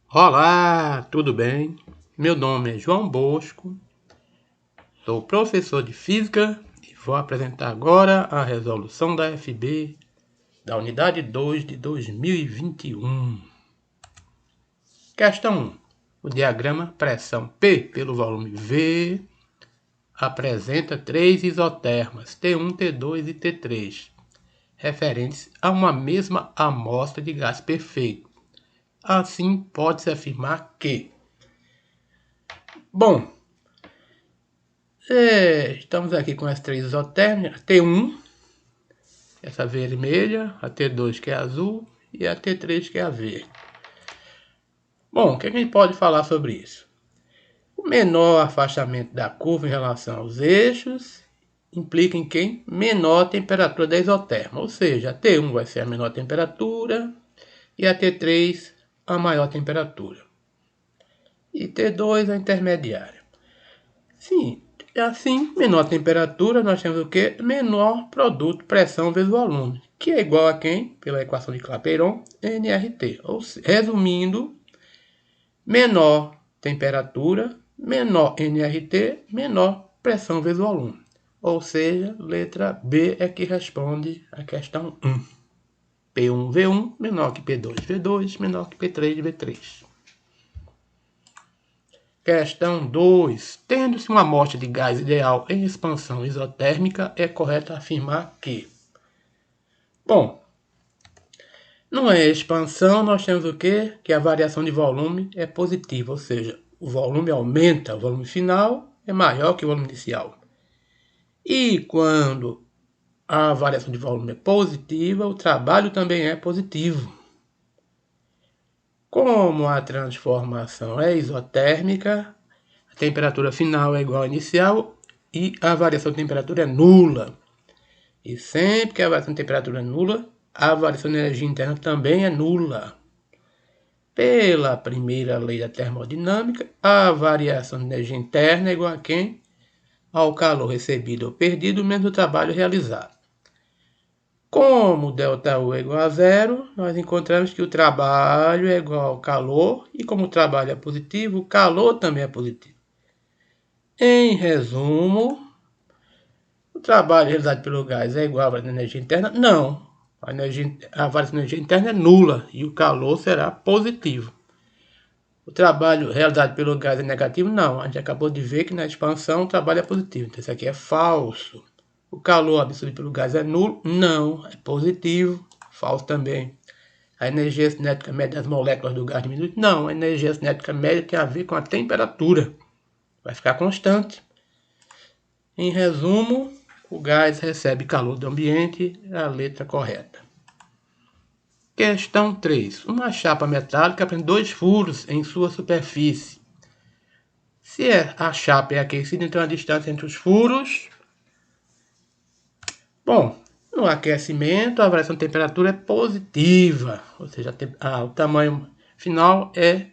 Olá, tudo bem? Meu nome é João Bosco, sou professor de Física e vou apresentar agora a resolução da FB da unidade 2 de 2021. Questão 1. O diagrama pressão P pelo volume V apresenta três isotermas T1, T2 e T3, referentes a uma mesma amostra de gás perfeito. Assim, pode-se afirmar que... Bom, estamos aqui com as três isotérmicas, T1, essa vermelha, a T2 que é azul e a T3 que é a verde. Bom, o que a gente pode falar sobre isso? O menor afastamento da curva em relação aos eixos implica em quem? Menor temperatura da isoterma, ou seja, a T1 vai ser a menor temperatura e a T3 a maior temperatura. E T2 a intermediária. Sim, assim, menor temperatura, nós temos o quê? Menor produto, pressão vezes volume, que é igual a quem? Pela equação de Clapeyron, nRT. Ou resumindo, menor temperatura, menor nRT, menor pressão vezes volume. Ou seja, letra B é que responde a questão 1. P1, V1, menor que P2, V2, menor que P3, V3. Questão 2. Tendo-se uma amostra de gás ideal em expansão isotérmica, é correto afirmar que... Bom, numa expansão nós temos o quê? Que a variação de volume é positiva, ou seja, o volume aumenta, o volume final é maior que o volume inicial. E quando a variação de volume é positiva, o trabalho também é positivo. Como a transformação é isotérmica, a temperatura final é igual à inicial e a variação de temperatura é nula. E sempre que a variação de temperatura é nula, a variação de energia interna também é nula. Pela primeira lei da termodinâmica, a variação de energia interna é igual a quem? Ao calor recebido ou perdido menos o trabalho realizado. Como ΔU é igual a zero, nós encontramos que o trabalho é igual ao calor, e como o trabalho é positivo, o calor também é positivo. Em resumo, o trabalho realizado pelo gás é igual à variação de energia interna? Não. A variação de energia interna é nula e o calor será positivo. O trabalho realizado pelo gás é negativo? Não. A gente acabou de ver que na expansão o trabalho é positivo. Então isso aqui é falso. O calor absorvido pelo gás é nulo? Não. É positivo. Falso também. A energia cinética média das moléculas do gás diminui? Não. A energia cinética média tem a ver com a temperatura. Vai ficar constante. Em resumo, o gás recebe calor do ambiente, é a letra correta. Questão 3. Uma chapa metálica tem 2 furos em sua superfície. Se a chapa é aquecida, então a distância entre os furos... Bom, no aquecimento a variação de temperatura é positiva, ou seja, o tamanho final é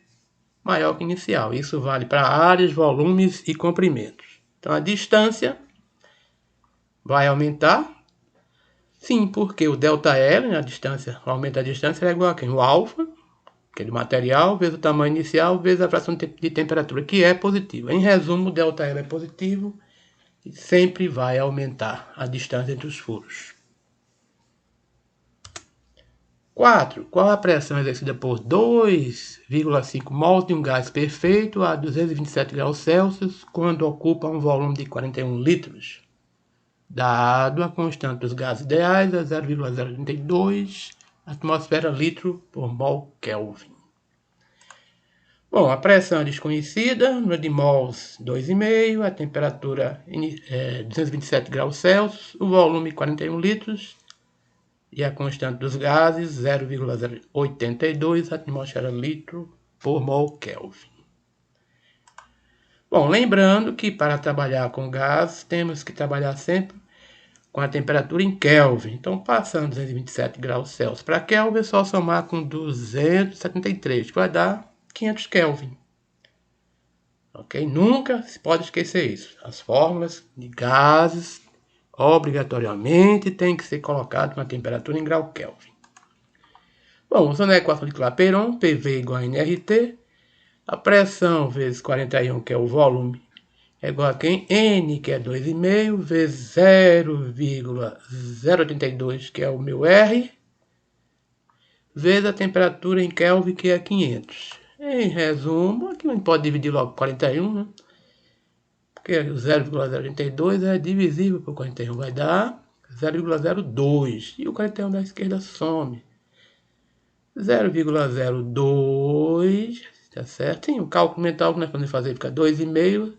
maior que inicial. Isso vale para áreas, volumes e comprimentos. Então a distância vai aumentar. Sim, porque o ΔL, a distância, o aumento da distância é igual a quem? O alfa, aquele material, vezes o tamanho inicial, vezes a fração de temperatura, que é positiva. Em resumo, o ΔL é positivo e sempre vai aumentar a distância entre os furos. 4. Qual a pressão exercida por 2,5 mols de um gás perfeito a 227 graus Celsius quando ocupa um volume de 41 litros? Dado a constante dos gases ideais a 0,032 atmosfera litro por mol Kelvin. Bom, a pressão é desconhecida, número de mols 2,5, a temperatura 227 graus Celsius, o volume 41 litros e a constante dos gases 0,082 atmosfera litro por mol Kelvin. Bom, lembrando que para trabalhar com gás temos que trabalhar sempre com a temperatura em Kelvin. Então, passando 227 graus Celsius para Kelvin, é só somar com 273, que vai dar 500 Kelvin. Ok? Nunca se pode esquecer isso. As fórmulas de gases obrigatoriamente têm que ser colocadas com a temperatura em grau Kelvin. Bom, usando a equação de Clapeyron, PV igual a nRT, A pressão vezes 41, que é o volume, é igual a quem? N, que é 2,5, vezes 0,082, que é o meu R, vezes a temperatura em Kelvin, que é 500. Em resumo, aqui a gente pode dividir logo por 41, né? Porque 0,082 é divisível por 41, vai dar 0,02. E o 41 da esquerda some. 0,02, tá certo? E o cálculo mental que nós podemos fazer fica 2,5.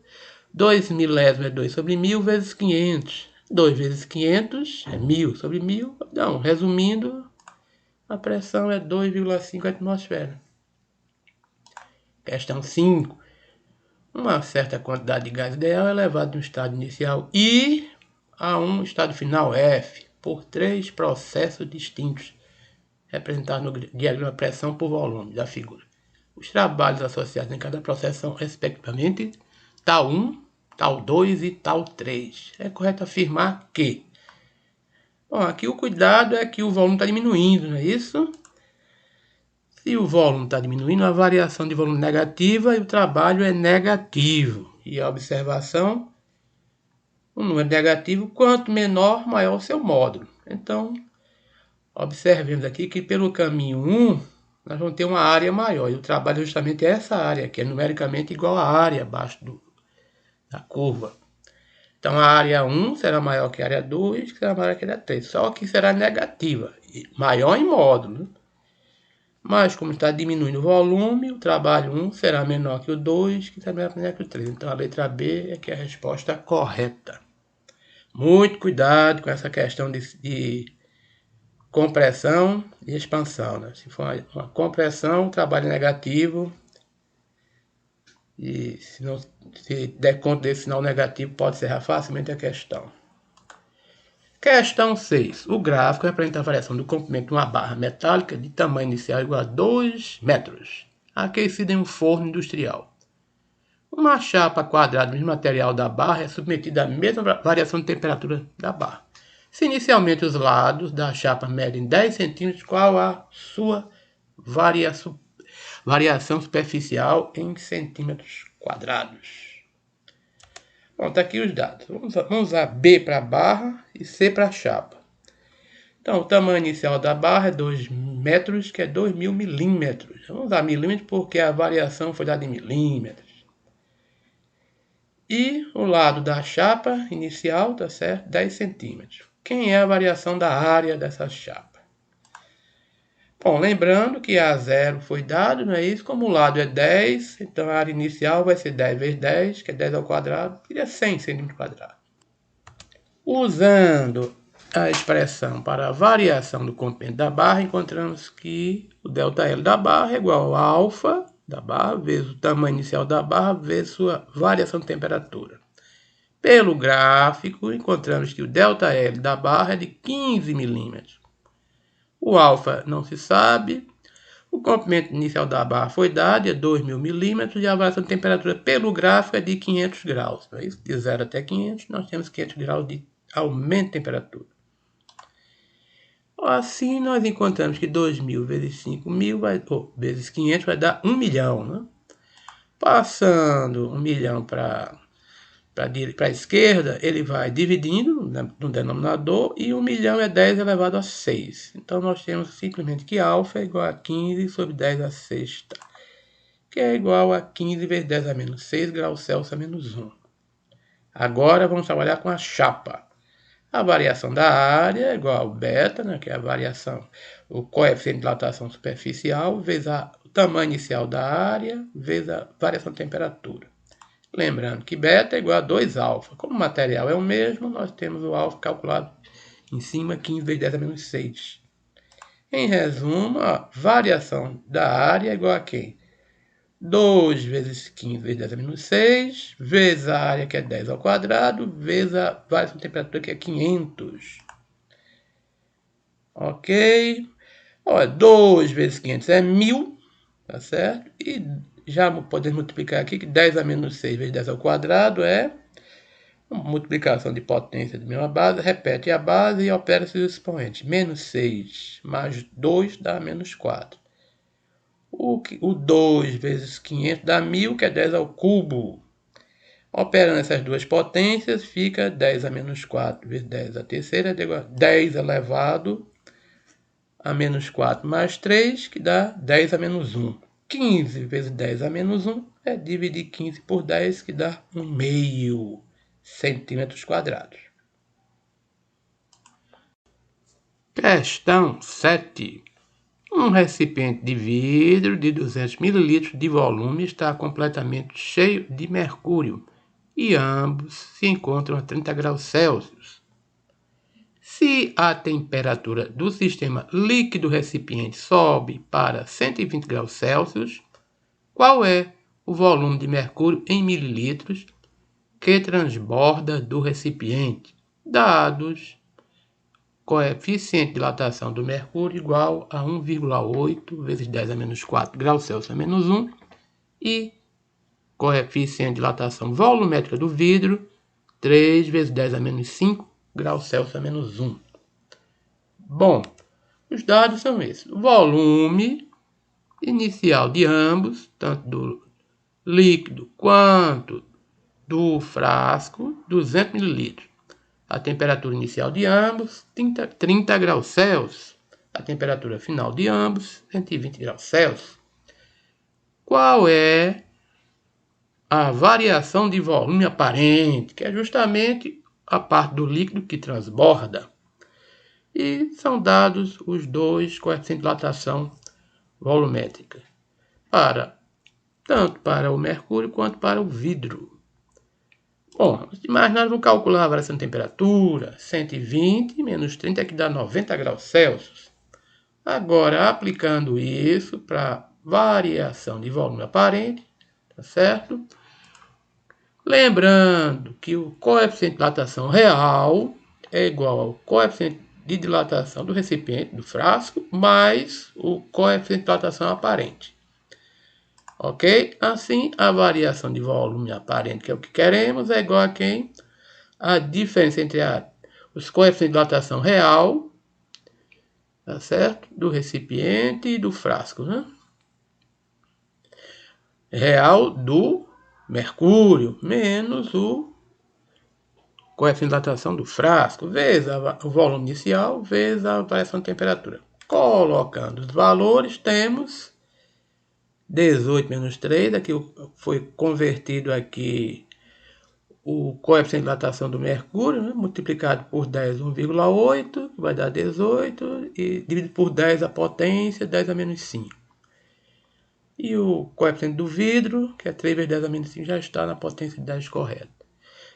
2 milésimos é 2 sobre 1000 vezes 500. 2 vezes 500 é 1000 sobre 1000. Então, resumindo, a pressão é 2,5 atmosferas. Questão 5. Uma certa quantidade de gás ideal é levada de um estado inicial I a um estado final F por 3 processos distintos, representados no diagrama pressão por volume da figura. Os trabalhos associados em cada processo são, respectivamente, tal 1, tal 2 e tal 3. É correto afirmar que... Bom, aqui o cuidado é que o volume está diminuindo, não é isso? Se o volume está diminuindo, a variação de volume negativa e o trabalho é negativo. E a observação, o número negativo, quanto menor, maior o seu módulo. Então, observemos aqui que pelo caminho 1, nós vamos ter uma área maior. E o trabalho é justamente essa área, que é numericamente igual à área abaixo da curva. Então, a área 1 será maior que a área 2, que será maior que a área 3. Só que será negativa, maior em módulo, né? Mas, como está diminuindo o volume, o trabalho 1 será menor que o 2, que será menor que o 3. Então, a letra B é que é a resposta correta. Muito cuidado com essa questão de compressão e expansão, né? Se for uma compressão, o trabalho é negativo. E se der conta desse sinal negativo, pode ser facilmente a questão. Questão 6. O gráfico representa a variação do comprimento de uma barra metálica de tamanho inicial igual a 2 metros, aquecida em um forno industrial. Uma chapa quadrada do material da barra é submetida à mesma variação de temperatura da barra. Se inicialmente os lados da chapa medem 10 centímetros, qual a sua variação superficial em centímetros quadrados? Bom, tá aqui os dados. Vamos usar B para a barra e C para a chapa. Então, o tamanho inicial da barra é 2 metros, que é 2.000 milímetros. Vamos usar milímetros porque a variação foi dada em milímetros. E o lado da chapa inicial, tá certo? 10 centímetros. Quem é a variação da área dessa chapa? Bom, lembrando que A0 foi dado, não é isso? Como o lado é 10, então a área inicial vai ser 10 vezes 10, que é 10 ao quadrado, seria 100 centímetros quadrados. Usando a expressão para a variação do comprimento da barra, encontramos que o ΔL da barra é igual a alfa da barra vezes o tamanho inicial da barra vezes sua variação de temperatura. Pelo gráfico, encontramos que o ΔL da barra é de 15 milímetros. O alfa não se sabe. O comprimento inicial da barra foi dado, é 2.000 milímetros, e a variação de temperatura pelo gráfico é de 500 graus. Não é isso? De 0 até 500, nós temos 500 graus de aumento de temperatura. Assim, nós encontramos que 2.000 vezes 5.000 vezes 500 vai dar 1 milhão. Né? Passando 1 milhão para a esquerda, ele vai dividindo no denominador, e 1 milhão é 10 elevado a 6. Então, nós temos simplesmente que alfa é igual a 15 sobre 10 a sexta, que é igual a 15 vezes 10 a menos 6 graus Celsius a menos 1. Agora, vamos trabalhar com a chapa. A variação da área é igual ao beta, né, que é a variação, o coeficiente de dilatação superficial, vezes o tamanho inicial da área, vezes a variação de temperatura. Lembrando que beta é igual a 2 alfa. Como o material é o mesmo, nós temos o alfa calculado em cima, 15 vezes 10 a menos 6. Em resumo, a variação da área é igual a quem? 2 vezes 15 vezes 10 a menos 6, vezes a área, que é 10 ao quadrado, vezes a variação de temperatura, que é 500. Ok? Olha, 2 vezes 500 é 1.000, tá certo? E já podemos multiplicar aqui que 10 a menos 6 vezes 10 ao quadrado é uma multiplicação de potência de mesma base, repete a base e opera-se os expoentes. Menos 6 mais 2 dá menos 4. O 2 vezes 500 dá 1000, que é 10 ao cubo. Operando essas duas potências, fica 10 a menos 4 vezes 10 a terceira, é igual a 10 elevado a menos 4 mais 3, que dá 10 a menos 1. 15 vezes 10 a menos 1 é dividir 15 por 10, que dá 1/2 centímetros quadrados. Questão 7. Um recipiente de vidro de 200 ml de volume está completamente cheio de mercúrio e ambos se encontram a 30 graus Celsius. Se a temperatura do sistema líquido recipiente sobe para 120 graus Celsius, qual é o volume de mercúrio em mililitros que transborda do recipiente? Dados: coeficiente de dilatação do mercúrio igual a 1,8 vezes 10 a menos 4 graus Celsius a menos 1 e coeficiente de dilatação volumétrica do vidro 3 vezes 10 a menos 5 graus Celsius a menos 1. Bom, os dados são esses. O volume inicial de ambos, tanto do líquido quanto do frasco, 200 ml. A temperatura inicial de ambos, 30 graus Celsius. A temperatura final de ambos, 120 graus Celsius. Qual é a variação de volume aparente, que é justamente a parte do líquido que transborda? E são dados os dois coeficientes de dilatação volumétrica, tanto para o mercúrio quanto para o vidro. Bom, mas nós vamos calcular a variação de temperatura, 120 menos 30, que dá 90 graus Celsius. Agora, aplicando isso para variação de volume aparente, tá certo? Lembrando que o coeficiente de dilatação real é igual ao coeficiente de dilatação do recipiente, do frasco, mais o coeficiente de dilatação aparente. Ok? Assim, a variação de volume aparente, que é o que queremos, é igual a quem? A diferença entre os coeficientes de dilatação real, tá certo? Do recipiente e do frasco, né? Real do mercúrio, menos o coeficiente de dilatação do frasco, vezes o volume inicial, vezes a variação de temperatura. Colocando os valores, temos 18 menos 3, aqui foi convertido aqui o coeficiente de dilatação do mercúrio, né, multiplicado por 10, 1,8, vai dar 18, e dividido por 10 a potência, 10 a menos 5. E o coeficiente do vidro, que é 3 vezes 10 a menos 5, já está na potência de 10 correta.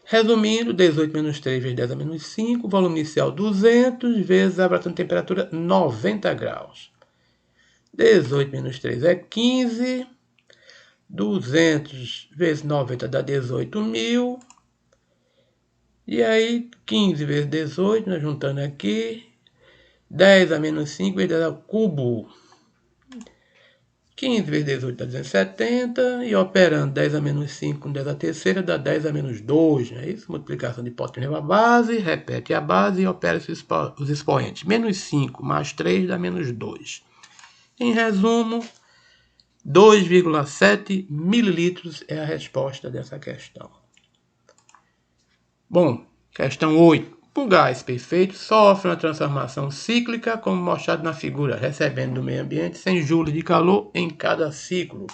Resumindo, 18 menos 3 vezes 10 a menos 5, volume inicial 200, vezes a variação de temperatura 90 graus. 18 menos 3 é 15, 200 vezes 90 dá 18.000, e aí 15 vezes 18, nós juntando aqui, 10 a menos 5 vezes 10 ao cubo. 15 vezes 18 dá 270, e operando 10 a menos 5 com 10 a terceira dá 10 a menos 2, não é isso? Multiplicação de hipótese a base, repete a base e opera os expoentes. Menos 5 mais 3 dá menos 2. Em resumo, 2,7 mililitros é a resposta dessa questão. Bom, questão 8. Um gás perfeito sofre uma transformação cíclica, como mostrado na figura, recebendo do meio ambiente 100 joules de calor em cada ciclo.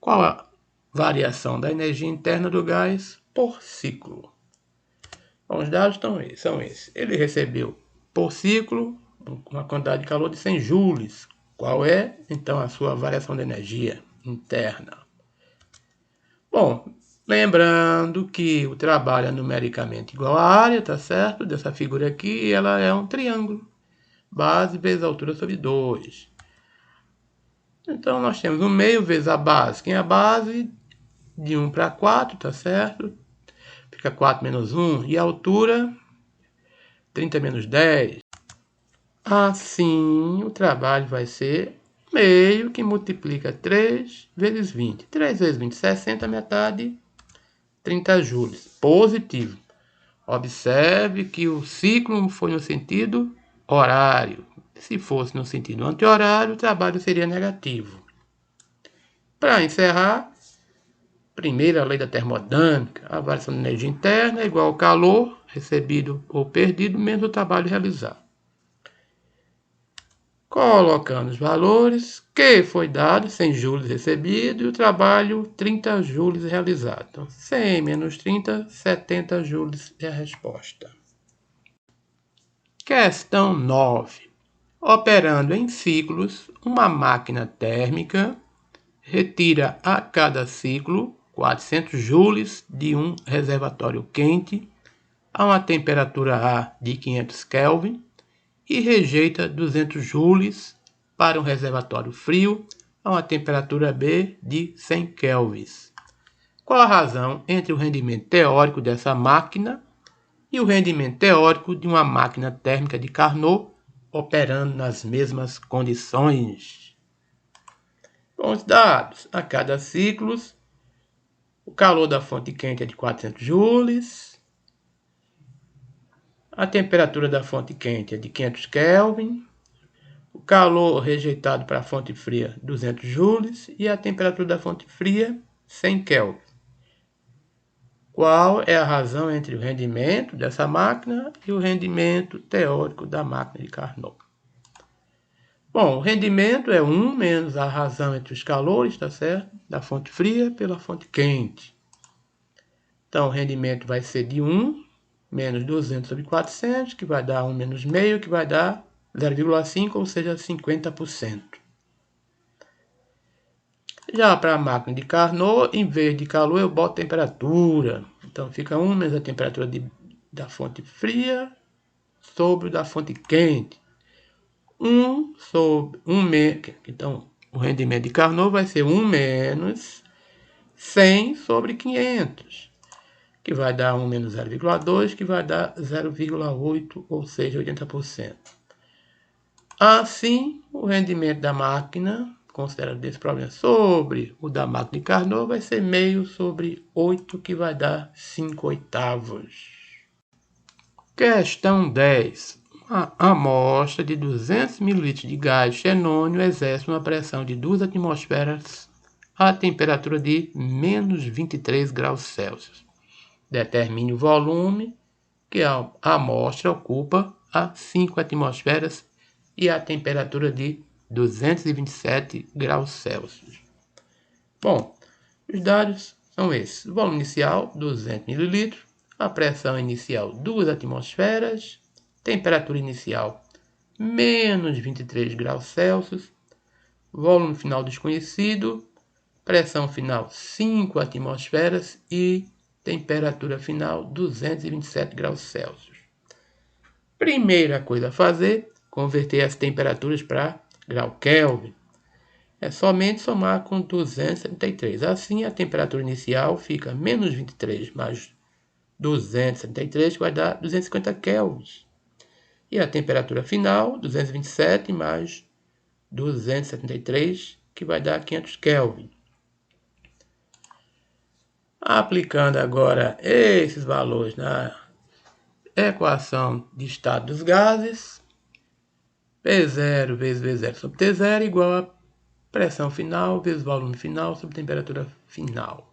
Qual a variação da energia interna do gás por ciclo? Bom, os dados são esses. Ele recebeu por ciclo uma quantidade de calor de 100 joules. Qual é, então, a sua variação de energia interna? Bom, lembrando que o trabalho é numericamente igual à área, tá certo? Dessa figura aqui, ela é um triângulo. Base vezes altura sobre 2. Então, nós temos o meio vezes a base. Quem é a base? De 1 para 4, tá certo? Fica 4 menos 1. E a altura? 30 menos 10. Assim, o trabalho vai ser meio que multiplica 3 vezes 20. 3 vezes 20, 60, metade, 30 joules. Positivo. Observe que o ciclo foi no sentido horário. Se fosse no sentido anti-horário, o trabalho seria negativo. Para encerrar, primeira lei da termodinâmica, a variação de energia interna é igual ao calor recebido ou perdido menos o trabalho realizado. Colocando os valores, que foi dado 100 joules recebido e o trabalho 30 joules realizado. Então, 100 menos 30, 70 joules é a resposta. Questão 9. Operando em ciclos, uma máquina térmica retira a cada ciclo 400 joules de um reservatório quente a uma temperatura A de 500 Kelvin e rejeita 200 joules para um reservatório frio a uma temperatura B de 100 kelvins. Qual a razão entre o rendimento teórico dessa máquina e o rendimento teórico de uma máquina térmica de Carnot operando nas mesmas condições? Com os dados, a cada ciclo, o calor da fonte quente é de 400 joules, a temperatura da fonte quente é de 500 Kelvin, o calor rejeitado para a fonte fria 200 joules e a temperatura da fonte fria 100 Kelvin. Qual é a razão entre o rendimento dessa máquina e o rendimento teórico da máquina de Carnot? Bom, o rendimento é 1 menos a razão entre os calores, tá certo? Da fonte fria pela fonte quente. Então, o rendimento vai ser de 1 menos 200 sobre 400, que vai dar 1 menos meio, que vai dar 0,5, ou seja, 50%. Já para a máquina de Carnot, em vez de calor, eu boto temperatura. Então, fica 1 menos a temperatura da fonte fria sobre o da fonte quente. 1 sobre 1 menos. Então, o rendimento de Carnot vai ser 1 menos 100 sobre 500. Que vai dar 1 menos 0,2, que vai dar 0,8, ou seja, 80%. Assim, o rendimento da máquina, considerando esse problema, sobre o da máquina de Carnot, vai ser meio sobre 8, que vai dar 5/8. Questão 10. Uma amostra de 200 ml de gás xenônio exerce uma pressão de 2 atmosferas a temperatura de menos 23 graus Celsius. Determine o volume que a amostra ocupa a 5 atmosferas e a temperatura de 227 graus Celsius. Bom, os dados são esses. O volume inicial, 200 ml. A pressão inicial, 2 atmosferas. Temperatura inicial, menos 23 graus Celsius. Volume final desconhecido. Pressão final, 5 atmosferas e temperatura final 227 graus Celsius. Primeira coisa a fazer, converter as temperaturas para grau Kelvin. É somente somar com 273. Assim, a temperatura inicial fica menos 23 mais 273, que vai dar 250 kelvins. E a temperatura final, 227 mais 273, que vai dar 500 kelvin. Aplicando agora esses valores na equação de estado dos gases, P0 vezes V0 sobre T0 igual a pressão final vezes volume final sobre temperatura final.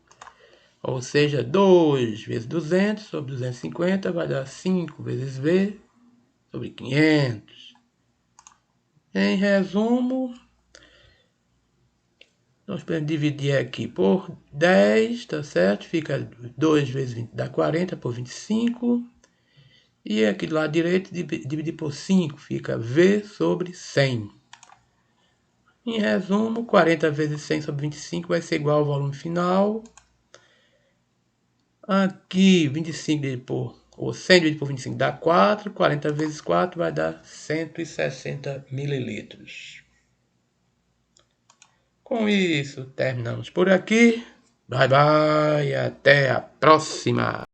Ou seja, 2 vezes 200 sobre 250 vai dar 5 vezes V sobre 500. Em resumo, nós podemos dividir aqui por 10, tá certo? Fica 2 vezes 20 dá 40 por 25. E aqui do lado direito, dividir por 5, fica V sobre 100. Em resumo, 40 vezes 100 sobre 25 vai ser igual ao volume final. Aqui, 25 dividido por 100 dividido por 25 dá 4. 40 vezes 4 vai dar 160 mililitros. Com isso, terminamos por aqui. Bye, bye. Até a próxima.